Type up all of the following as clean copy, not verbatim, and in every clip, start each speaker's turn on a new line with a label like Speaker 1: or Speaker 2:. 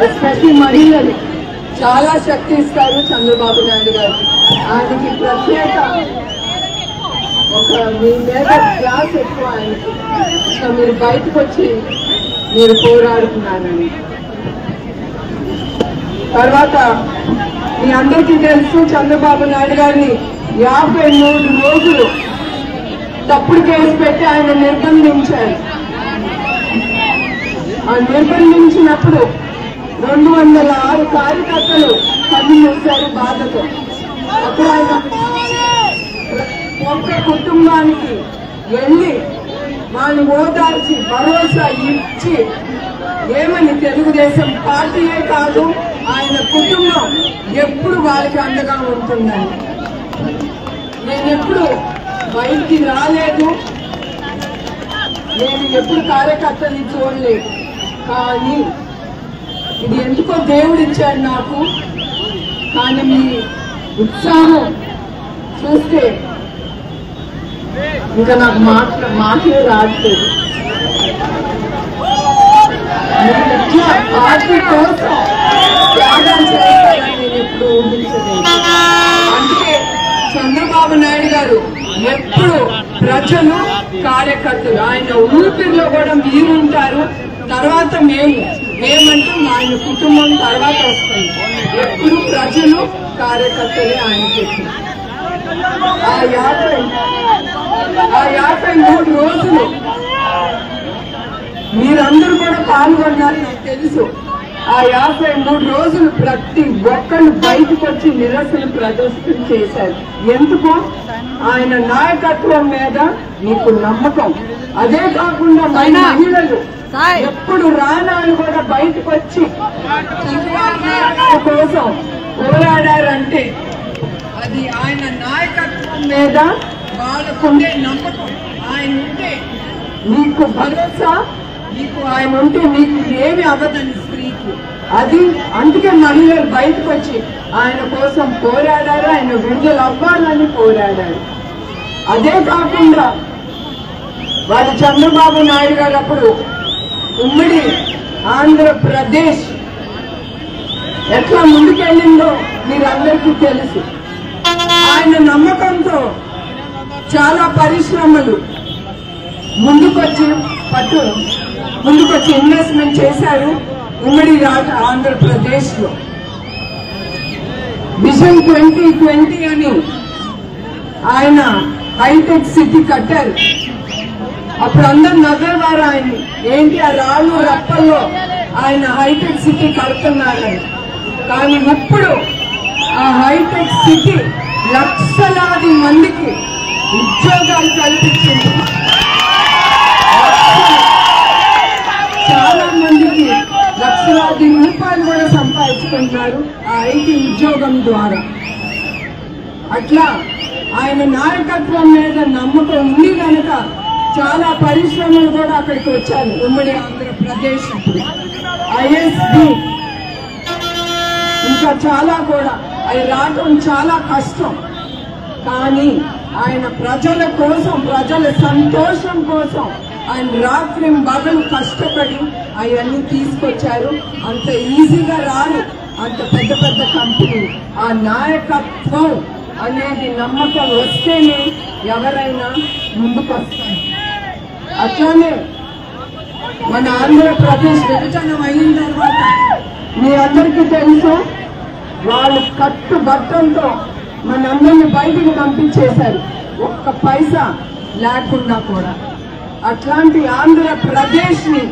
Speaker 1: Especially మహిళలు చాలా శక్తి ఇస్తారు చంద్రబాబు నాయుడు గారు. ఆయనకి ప్రత్యేక ఒక మీ మీద క్లాస్ ఎక్కువ ఆయనకి. ఇంకా మీరు బయటకు వచ్చి మీరు పోరాడుతున్నారని. తర్వాత మీ అందరికీ తెలుసు చంద్రబాబు నాయుడు గారిని 53 రోజులు తప్పుడు కేసు పెట్టి ఆయన నిర్బంధించారు. ఆ నిర్బంధించినప్పుడు 206 కార్యకర్తలు కన్ను మూశారు బాధతో. అప్పుడు ఆయన ఒక్క కుటుంబానికి వెళ్ళి వాళ్ళని ఓదార్చి భరోసా ఇచ్చి ఏమని తెలుగుదేశం పార్టీయే కాదు ఆయన కుటుంబం ఎప్పుడు వాళ్ళకి అండగా ఉంటుందని. నేను ఎప్పుడు బయటికి రాలేదు, నేను ఎప్పుడు కార్యకర్తని చూడలేదు. కానీ ఇది ఎందుకో దేవుడు ఇచ్చాడు నాకు. కానీ మీ ఉత్సాహం చూస్తే ఇంకా నాకు మాటలే రావట్లేదు. పార్టీ కోసం త్యాగం చేస్తారని నేను ఎప్పుడు ఊహించలేదు. అందుకే చంద్రబాబు నాయుడు గారు ఎప్పుడు ప్రజలు కార్యకర్తలు ఆయన ఊపిరిలో కూడా మీరుంటారు. తర్వాత మేమంటూ ఆయన కుటుంబం తర్వాత వస్తుంది. ఎప్పుడు ప్రజలు కార్యకర్తలే ఆయనకి. ఆ 53 రోజులు మీరందరూ కూడా పాల్గొన్నారు నాకు తెలుసు. ఆ 53 రోజులు ప్రతి ఒక్కరు బయటకు వచ్చి నిరసన ప్రదర్శన చేశారు. ఎందుకు? ఆయన నాయకత్వం మీద మీకు నమ్మకం. అదే కాకుండా మహిళలు ఎప్పుడు రానాలు కూడా బయటకు వచ్చి కోసం పోరాడారంటే అది ఆయన నాయకత్వం మీద వాళ్ళకుండే నమ్మకం. ఆయన ఉంటే మీకు భరోసా, మీకు ఆయన ఉంటే మీకు ఏమి అవ్వదని స్త్రీకి. అది అందుకే మహిళలు బయటకు వచ్చి ఆయన కోసం పోరాడారు. ఆయన విడుదల అవ్వాలని పోరాడారు. అదే కాకుండా వాళ్ళు చంద్రబాబు నాయుడు గారు అప్పుడు ఉమ్మడి ఆంధ్రప్రదేశ్ ఎట్లా ముందుకెళ్ళిందో మీరందరికీ తెలుసు. ఆయన నమ్మకంతో చాలా పరిశ్రమలు ముందుకొచ్చి ఇన్వెస్ట్మెంట్ చేశారు ఉమ్మడి ఆంధ్రప్రదేశ్ లో. విజన్ 2020 అని ఆయన హైటెక్ సిటీ కట్టారు. అప్పుడు అందరు నగరవారు ఆయన ఏంటి ఆ రాళ్ళు రప్పల్లో ఆయన హైటెక్ సిటీ కడుతున్నారని. కానీ ఇప్పుడు ఆ హైటెక్ సిటీ లక్షలాది మందికి ఉద్యోగాలు కల్పించింది. చాలా మందికి లక్షలాది రూపాయలు కూడా సంపాదించుకుంటున్నారు ఆ ఐటీ ఉద్యోగం ద్వారా. అట్లా ఆయన నాయకత్వం మీద నమ్మకం ఉంది కనుక చాలా పరిశ్రమలు కూడా అక్కడికి వచ్చారు ఉమ్మడి ఆంధ్రప్రదేశ్. ఐఎస్బి ఇంకా చాలా కూడా అవి రావడం చాలా కష్టం. కానీ ఆయన ప్రజల కోసం, ప్రజల సంతోషం కోసం ఆయన రాత్రి పగలు కష్టపడి అవన్నీ తీసుకొచ్చారు. అంత ఈజీగా రాదు అంత పెద్ద పెద్ద కంపెనీ. ఆ నాయకత్వం అనేది నమ్మకం వస్తేనే ఎవరైనా ముందుకు వస్తారు. అట్లానే మన ఆంధ్రప్రదేశ్ విభజన అయిన తర్వాత మీ అందరికీ తెలుసు వాళ్ళు కట్టుబట్టంతో మనందరినీ బయటికి పంపించేశారు ఒక్క పైసా లేకుండా కూడా. అట్లాంటి ఆంధ్రప్రదేశ్ ని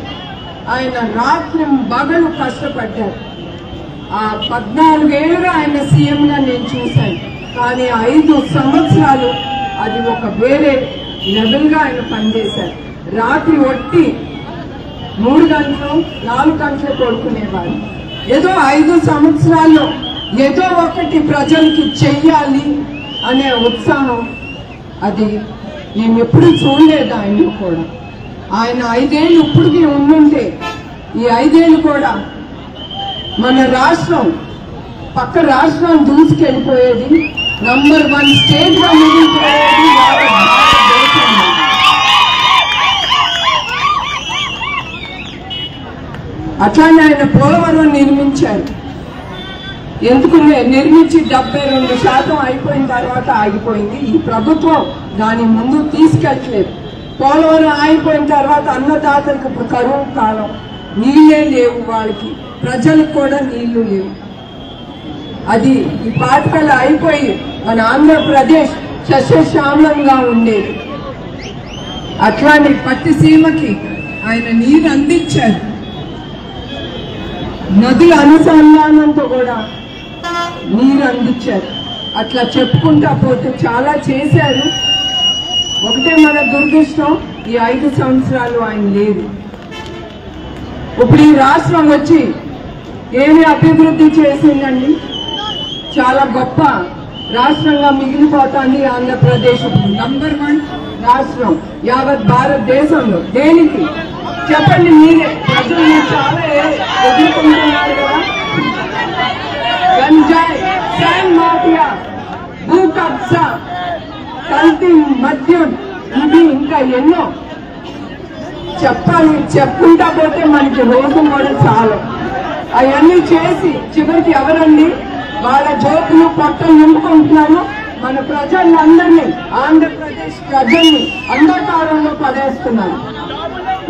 Speaker 1: ఆయన రాత్రి పగలు కష్టపడ్డారు. ఆ 14 ఏళ్ళుగా ఆయన సీఎం గా నేను చూశాను. కానీ 5 సంవత్సరాలు అది ఒక వేరే లెవెల్ గా ఆయన పనిచేశారు. రాత్రి ఒట్టి 3 గంటలు 4 గంటలు పడుకునేవారు. ఏదో 5 సంవత్సరాల్లో ఏదో ఒకటి ప్రజలకి చెయ్యాలి అనే ఉత్సాహం అది మేము ఎప్పుడు చూడలేదు ఆయనలో కూడా. ఆయన 5 ఏళ్ళు ఇప్పటికీ ఉండుంటే ఈ 5 ఏళ్ళు కూడా మన రాష్ట్రం పక్క రాష్ట్రం దూసుకెళ్ళిపోయేది. నంబర్ 1 స్టేట్ గా మిగిలిపోయేది భారతదేశంలో. అట్లానే ఆయన పోలవరం నిర్మించారు. ఎందుకు నిర్మించి 72% అయిపోయిన తర్వాత ఆగిపోయింది. ఈ ప్రభుత్వం దాని ముందు తీసుకెళ్ళలేదు. పోలవరం ఆగిపోయిన తర్వాత అన్నదాతలకు ఇప్పుడు కరువు కాలం, నీళ్లే లేవు, వాళ్ళకి ప్రజలకు కూడా నీళ్లు లేవు. అది ఈ పాఠకాలు అయిపోయి మన ఆంధ్రప్రదేశ్ సస్యశ్యామలంగా ఉండేది. అట్లానే పట్టిసీమకి ఆయన నీరు అందించారు. నదుల అనుసంధానంతో కూడా నీరు అందించారు. అట్లా చెప్పుకుంటా పోతే చాలా చేశారు. ఒకటే మన దురదృష్టం, ఈ 5 సంవత్సరాలు ఆయన లేదు. ఇప్పుడు ఈ రాష్ట్రం వచ్చి ఏమి అభివృద్ధి చేసిందండి? చాలా గొప్ప రాష్ట్రంగా మిగిలిపోతుంది ఆంధ్రప్రదేశ్. నంబర్ 1 రాష్ట్రం యావత్ భారతదేశంలో. దేనికి చెప్పండి మీరే. ప్రజలు చాలా ఎదుర్కొంటున్నారు కదా. గంజాయి, శాండ్ మాఫియా, భూ కబ్జా, కల్తీ మద్యం, ఇవి ఇంకా ఎన్నో చెప్పాలి. చెప్పుకుంటా పోతే మనకి రోజు కూడా చాలు. అవన్నీ చేసి చివరికి ఎవరండి వాళ్ళ జోకులు పొట్టలు నింపుకుంటున్నారు. మన ప్రజలందరినీ, ఆంధ్రప్రదేశ్ ప్రజల్ని అంధకారంలో పడేస్తున్నారు.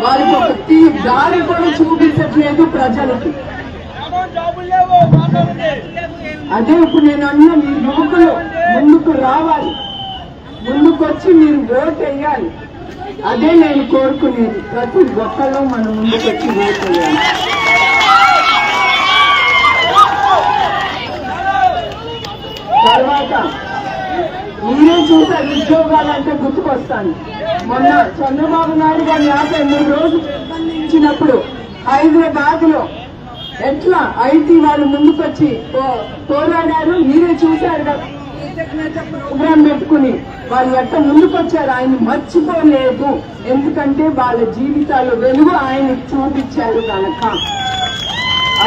Speaker 1: వాళ్ళకి ఒక దారి కూడా చూపించట్లేదు ప్రజలకి. అదే ఇప్పుడు నేను అన్న, మీరు యువకులు ముందుకు రావాలి, ముందుకొచ్చి మీరు ఓటు వేయాలి. అదే నేను కోరుకునేది. ప్రతి ఒక్కరు మనం ముందుకొచ్చి ఓటు వేయాలి. తర్వాత మీరే చూసారు, ఉద్యోగాలంటే గుర్తుకొస్తాను. మొన్న చంద్రబాబు నాయుడు గారు 53 రోజులు నిర్బంధించినప్పుడు హైదరాబాద్ లో ఎట్లా ఐటీ వాళ్ళు ముందుకొచ్చి పోరాడారు. మీరే చూశారు కదా. ప్రోగ్రాం పెట్టుకుని వాళ్ళు ఎట్లా ముందుకొచ్చారు. ఆయన మర్చిపోలేదు. ఎందుకంటే వాళ్ళ జీవితాల్లో వెలుగు ఆయన చూపించారు కనుక.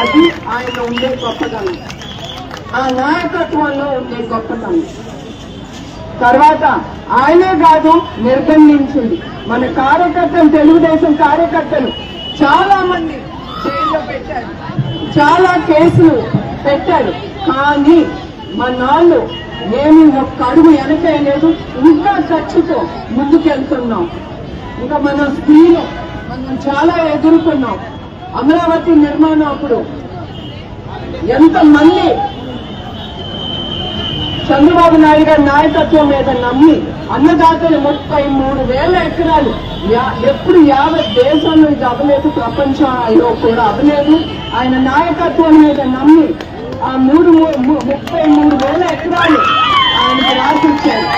Speaker 1: అది ఆయన ఉండే గొప్పతనం, ఆ నాయకత్వంలో ఉండే గొప్పతనం. తర్వాత ఆయనే కాదు నిర్బంధించింది మన కార్యకర్తలు, తెలుగుదేశం కార్యకర్తలు చాలా మంది జైల్లో పెట్టారు, చాలా కేసులు పెట్టారు. కానీ మనాళ్ళు ఏమి ఒక్క అడుగు వెనకేయలేదు. ఇంకా ఖర్చుతో ముందుకెళ్తున్నాం. ఇంకా మన స్త్రీలు మనం చాలా ఎదుర్కొన్నాం. అమరావతి నిర్మాణం అప్పుడు ఎంతమంది చంద్రబాబు నాయుడు గారి నాయకత్వం మీద నమ్మి అన్నదాతలు 33,000 ఎకరాలు ఎప్పుడు యావత్ దేశంలో ఇది అవ్వలేదు, ప్రపంచంలో కూడా అవ్వలేదు. ఆయన నాయకత్వం మీద నమ్మి ఆ 33,000 ఎకరాలు ఆయనకు రాసిచ్చారు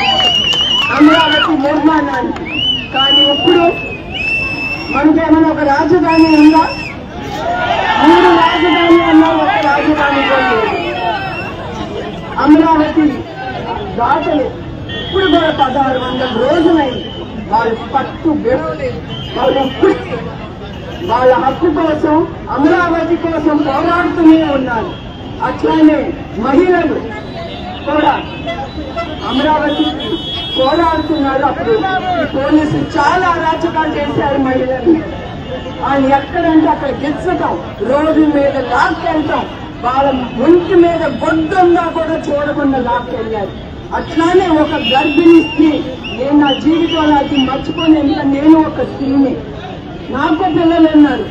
Speaker 1: అమరావతి నిర్మాణానికి. కానీ ఇప్పుడు మనకేమైనా ఒక రాజధాని ఉందా? 3 రాజధాని అన్నా ఒక రాజధాని లేదు. అమరావతి దాటలు ఇప్పుడు కూడా 1600 రోజులైంది. వాళ్ళు పట్టు విడవలేదు. వాళ్ళు ఇప్పటికీ వాళ్ళ హక్కు కోసం, అమరావతి కోసం పోరాడుతూనే ఉన్నారు. అట్లానే మహిళలు కూడా అమరావతి పోరాడుతున్నారు. అప్పుడు పోలీసులు చాలా అరాచకాలు చేశారు మహిళలు. వాళ్ళు ఎక్కడంటే అక్కడ గిచ్చటం, రోడ్డు మీద లాక్కెళ్తాం, వాళ్ళ ఒంటి మీద గొడ్డంగా కూడా చూడకుండా లాక్కెళ్ళారు. అట్లానే ఒక గర్భిణీ స్త్రీ, నేను నా జీవితంలో అది మర్చిపోయి, ఎందుకంటే నేను ఒక స్త్రీని, నాకు పిల్లలు ఉన్నారు.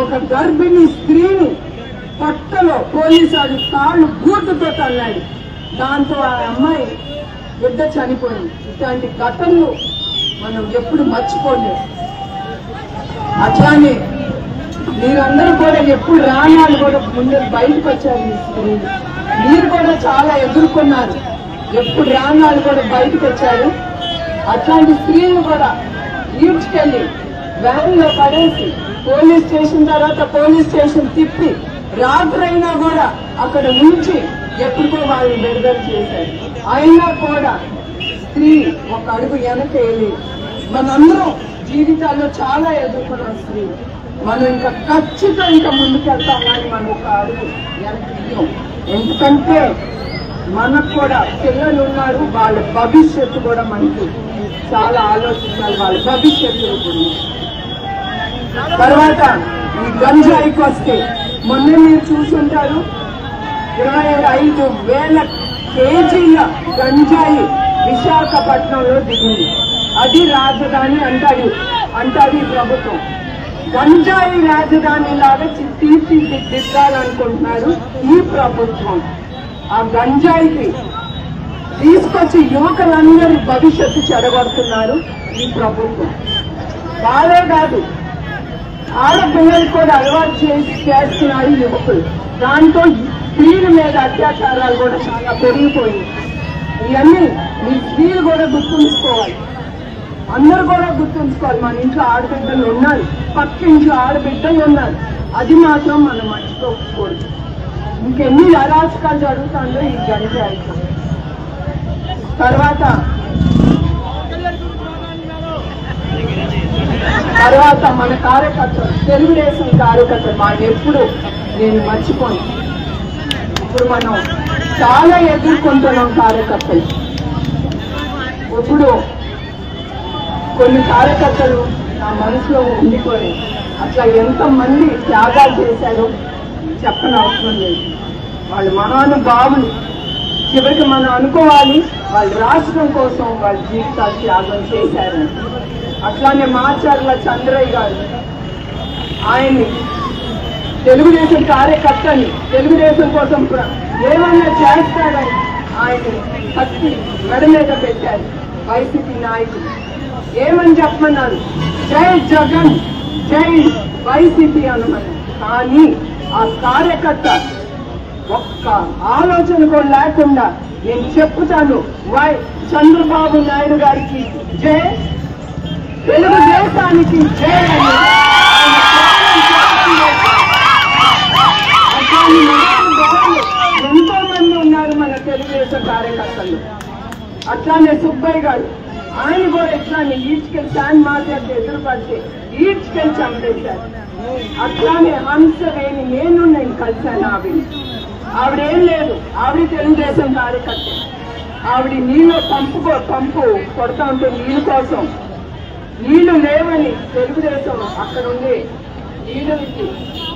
Speaker 1: ఒక గర్భిణీ స్త్రీని పట్టలో పోలీసు కాళ్ళు బూటుతో తల్లాడు. దాంతో ఆ అమ్మాయి బిడ్డ చనిపోయింది. ఇట్లాంటి ఘటనలు మనం ఎప్పుడు మర్చిపోలేము. అట్లానే మీరందరూ కూడా ఎప్పుడు రానాలు కూడా ముందు బయటకు వచ్చారు. మీ స్త్రీలు మీరు కూడా చాలా ఎదుర్కొన్నారు. ఎప్పుడు రానాలు కూడా బయటకు వచ్చారు. అట్లాంటి స్త్రీలు కూడా ఈడ్చుకెళ్లి వ్యాన్ లో పడేసి పోలీస్ స్టేషన్ తర్వాత పోలీస్ స్టేషన్ తిప్పి రాత్రైనా కూడా అక్కడ నుంచి ఎప్పుడుకో వాళ్ళని విడుదల చేశారు. అయినా కూడా స్త్రీ ఒక అడుగు వెనకేయాలి. మనందరం జీవితాల్లో చాలా ఎదుర్కొన్నాం స్త్రీలు. మనం ఇంకా ఖచ్చితంగా ముందుకెళ్తాం. కానీ మనం ఒక అడుగు వెనక్కి. ఎందుకంటే మనకు కూడా పిల్లలు ఉన్నారు. వాళ్ళ భవిష్యత్తు కూడా మనకి చాలా ఆలోచించాలి. వాళ్ళ భవిష్యత్తు గురించి. తర్వాత ఈ గంజాయికి వస్తే మొన్న మీరు చూసుంటారు 25,000 కేజీల గంజాయి విశాఖపట్నంలో దిగింది. అది రాజధాని అంటారు ఈ ప్రభుత్వం. గంజాయి రాజధాని లాగా తీర్చిదిద్దాలనుకుంటున్నారు ఈ ప్రభుత్వం. ఆ గంజాయికి తీసుకొచ్చి యువకులందరి భవిష్యత్తు చెడగొడుతున్నారు ఈ ప్రభుత్వం. బాలే కాదు, ఆడపిల్లలు కూడా అలవాటు చేస్తున్నారు యువకులు. దాంతో స్త్రీల మీద అత్యాచారాలు కూడా చాలా పెరిగిపోయింది. ఇవన్నీ మీ స్త్రీలు కూడా గుర్తుంచుకోవాలి, అందరూ కూడా గుర్తుంచుకోవాలి. మన ఇంట్లో ఆడబిడ్డలు ఉన్నారు, పక్క ఇంట్లో ఆడబిడ్డలు ఉన్నారు. అది మాత్రం మనం మర్చిపోకూడదు. ఇంకెన్ని అరాచకాలు జరుగుతుందో ఈ గంజాయి. తర్వాత మన కార్యకర్తలు, తెలుగుదేశం కార్యకర్తలు వాళ్ళు ఎప్పుడు నేను మర్చిపోను. ఇప్పుడు మనం చాలా ఎదుర్కొంటున్నాం కార్యకర్తలు. ఇప్పుడు కొన్ని కార్యకర్తలు నా మనసులో ఉండిపోయి అట్లా ఎంతమంది త్యాగాలు చేశారో చెప్పని అవసరం లేదు. వాళ్ళు మహానుభావులు. చివరికి మనం అనుకోవాలి వాళ్ళు రాష్ట్రం కోసం వాళ్ళ జీవితాలు త్యాగం చేశారని. అట్లానే మాచర్ల చంద్రయ్య గారు, ఆయన్ని తెలుగుదేశం కార్యకర్తని తెలుగుదేశం కోసం ఏమన్నా చేస్తాడని ఆయన్ని కత్తి మెడ మీద పెట్టారు వైసీపీ నాయకులు. ఏమని చెప్పమన్నారు? జై జగన్, జై వైసీపీ అనమని. కానీ ఆ కార్యకర్త ఒక్క ఆలోచన కూడా లేకుండా నేను చెప్పుతాను, చంద్రబాబు నాయుడు గారికి జై, తెలుగుదేశానికి జై అని ఎంతో మంది ఉన్నారు మన తెలుగుదేశం కార్యకర్తలు. అట్లానే సుబ్బయ్య గారు, ఆయన కూడా ఇట్లానే ఈడ్చుకెళ్ళి శాన్ మార్కెట్ ఎదురుపడితే ఈడ్చుకెళ్ళి చంపేశారు. అట్లానే హంసవేణి, నేను కలిశాను. ఆవిడేం లేదు, ఆవిడ తెలుగుదేశం కార్యకర్త. ఆవిడ నీళ్ళు పంపు కొడతా ఉంటే నీళ్ళు కోసం నీళ్లు లేవని తెలుగుదేశం అక్కడ ఉండి నీళ్ళకి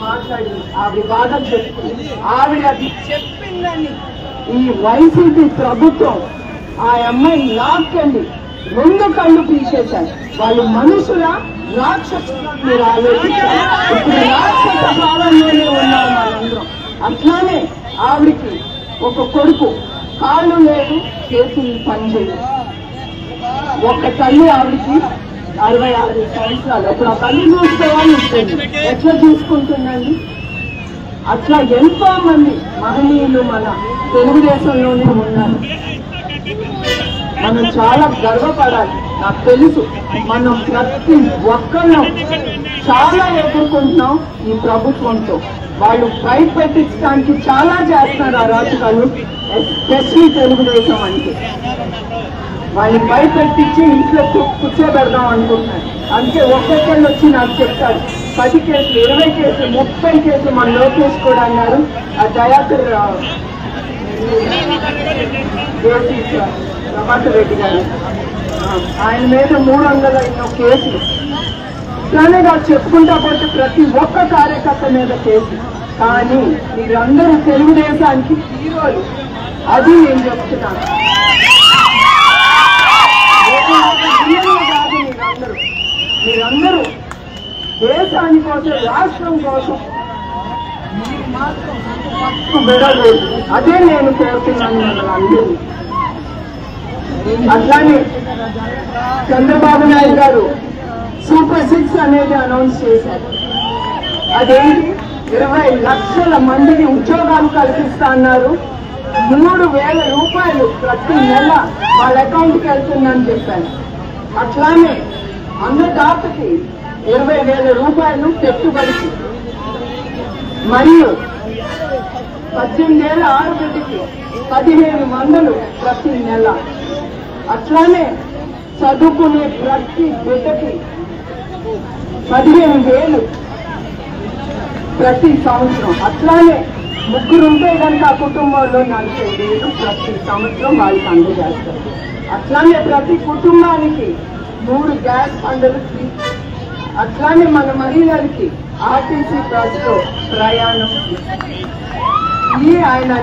Speaker 1: మాట్లాడి ఆవిడ బాధ చెప్పుకుంది. ఆవిడ అది చెప్పిందని ఈ వైసీపీ ప్రభుత్వం ఆ అమ్మాయి లాక్కండి 2 కళ్ళు పీకేశారు. వాళ్ళు మనుషుల రాక్షసులు మీరు ఆలోచించారు. ఇప్పుడు రాక్షస భావంలోనే ఉన్నారు మనందరం. అట్లానే ఆవిడికి ఒక కొడుకు, కాళ్ళు లేదు, చేతులు పనిచేయదు. ఒక తల్లి ఆవిడికి 66 సంవత్సరాలు. అప్పుడు ఆ తల్లి చూసుకోవాలి ఉంటుంది, ఎట్లా చూసుకుంటుందండి? అట్లా ఎంతో మంది మహనీయులు మన తెలుగుదేశంలోనే ఉన్నారు. మనం చాలా గర్వపడాలి. నాకు తెలుసు మనం ప్రతి ఒక్కళ్ళం చాలా ఎదుర్కొంటున్నాం ఈ ప్రభుత్వంతో. వాళ్ళు భయపెట్టించడానికి చాలా చేస్తున్నారు అరాచకాలు, ఎస్పెషలీ తెలుగుదేశం అంటే. వాళ్ళని భయపెట్టించి ఇంట్లో కూర్చోబెడదాం అనుకుంటున్నారు. అందుకే ఒక్కొక్కళ్ళు వచ్చి నాకు చెప్తారు 10 కేసులు, 20 కేసులు, 30 కేసులు. మన లోకేష్ కూడా అన్నారు. ఆ దయాకర్ ప్రభాకర్ రెడ్డి గారు, ఆయన మీద 300 కేసులు. ఇట్లానే కాదు చెప్పుకుంటా పోతే ప్రతి ఒక్క కార్యకర్త మీద కేసు. కానీ మీరందరూ తెలుగుదేశానికి హీరోలు, అది నేను చెప్తున్నాను. కాదు, మీరందరూ దేశాని కోసం, రాష్ట్రం కోసం మీరు మాత్రం విడలేదు. అదే నేను కోరుతున్నాను అందరూ. అట్లానే చంద్రబాబు నాయుడు గారు సూపర్ 6 అనేది అనౌన్స్ చేశారు. అదేంటి? 20 లక్షల మందికి ఉద్యోగాలు కల్పిస్తా అన్నారు. 3,000 రూపాయలు ప్రతి నెల వాళ్ళ అకౌంట్కి వెళ్తుందని చెప్పాను. అట్లానే అన్నదాతకి 20,000 రూపాయలు పెట్టుబడికి, మరియు 18 ఏళ్ల ఆడబిడ్డకి 1,500 ప్రతి నెల. అట్లానే చదువుకునే ప్రతి బిడ్డకి 15,000 ప్రతి సంవత్సరం. అట్లానే 3 ఉంటే కనుక ఆ కుటుంబంలో 40,000 ప్రతి సంవత్సరం వాళ్ళకి అందజేస్తారు. అట్లానే ప్రతి కుటుంబానికి 3 గ్యాస్ బండలు. అట్లానే మన మహిళలకి ఆర్టీసీ బస్సులో ప్రయాణం. ఈ ఆయన